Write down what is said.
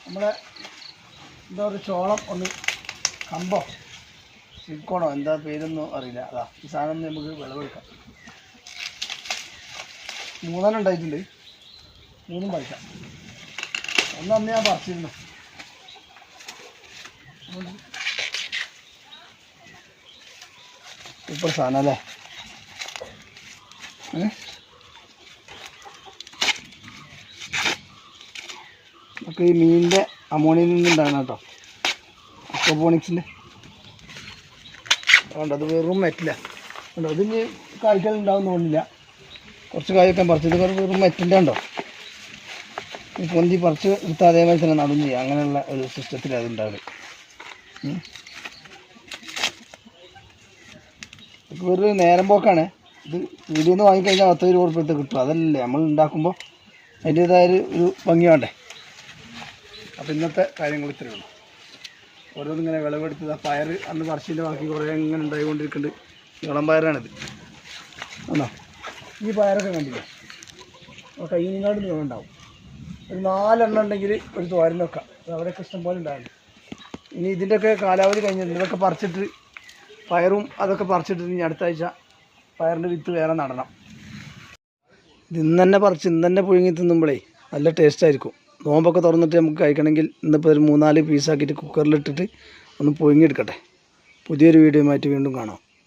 നമ്മളെ എന്താ ഒരു ചോളം ഒന്ന് കമ്പോ സിക്കോണോ എന്താ പേരൊന്നും അറിയില്ല. അതാ ഈ സാധനം നമുക്ക് വിളവെടുക്കാം. 3 ഉണ്ടായിട്ടുണ്ട്. 3 പറിക്കാം. അന്ന് ഞാൻ പറിച്ചിരുന്നു. സൂപ്പർ സാധനം അല്ലേ? നമുക്ക് ഈ മീനിൻ്റെ അമോണിയിൽ നിന്നുണ്ടാകണം കേട്ടോ. അക്വപോണിക്സിൻ്റെ അതുകൊണ്ട് അത് വെറും മെറ്റില്ല ഉണ്ടോ. ഇതിന് കായ്ക്കലുണ്ടാവും തോന്നില്ല. കുറച്ച് കായൊക്കെ പറിച്ചത് വെറും മെറ്റിൻ്റെ ഉണ്ടോ. ഈ പൊന്തി പറിച്ച് എടുത്താൽ അതേമാതിരി തന്നെ നടും ചെയ്യുക. അങ്ങനെയുള്ള ഒരു സിസ്റ്റത്തിൽ അതുണ്ടാവും. ഇപ്പോൾ ഒരു നേരം പോക്കാണ് ഇത്. വീഡിയോ നിന്ന് വാങ്ങിക്കഴിഞ്ഞാൽ 10 രൂപ കിട്ടും. അതല്ലേ നമ്മൾ ഉണ്ടാക്കുമ്പോൾ അതിൻ്റേതായൊരു ഭംഗി വേണ്ടേ. അപ്പോൾ ഇന്നത്തെ കാര്യങ്ങൾ ഇത്രയേ ഉള്ളൂ. ഓരോന്നിങ്ങനെ വിളവെടുത്തത്. ആ പയർ അന്ന് പറിച്ചിൻ്റെ ബാക്കി കുറേ ഇങ്ങനെ ഉണ്ടായിക്കൊണ്ടിരിക്കുന്നുണ്ട്. ഇളം പയറാണിത്. ആണോ? ഈ പയറൊക്കെ കണ്ടില്ലേ? അപ്പോൾ കയ്യിനാട് നീളുണ്ടാവും. ഒരു 4 എണ്ണം ഉണ്ടെങ്കിൽ ഒരു തോരൻ വെക്കാം. അത് അവിടെയൊക്കെ ഇഷ്ടംപോലെ ഉണ്ടാകുന്നു. ഇനി ഇതിൻ്റെയൊക്കെ കാലാവധി കഴിഞ്ഞിട്ടുണ്ട്. ഇതൊക്കെ പറിച്ചിട്ട് പയറും അതൊക്കെ പറിച്ചിട്ട് ഇനി അടുത്ത ആഴ്ച പയറിൻ്റെ വിത്ത് വേറെ നടണം. ഇത് ഇന്ന് തന്നെ പറിച്ച് ഇന്ന് തന്നെ പുഴുങ്ങി തിന്നുമ്പോഴേ നല്ല ടേസ്റ്റായിരിക്കും. നോമ്പൊക്കെ തുറന്നിട്ട് നമുക്ക് കഴിക്കണമെങ്കിൽ ഇന്നിപ്പോൾ ഒരു 3-4 പീസാക്കിയിട്ട് കുക്കറിലിട്ടിട്ട് ഒന്ന് പുഴുങ്ങിയെടുക്കട്ടെ. പുതിയൊരു വീഡിയോയുമായിട്ട് വീണ്ടും കാണാം.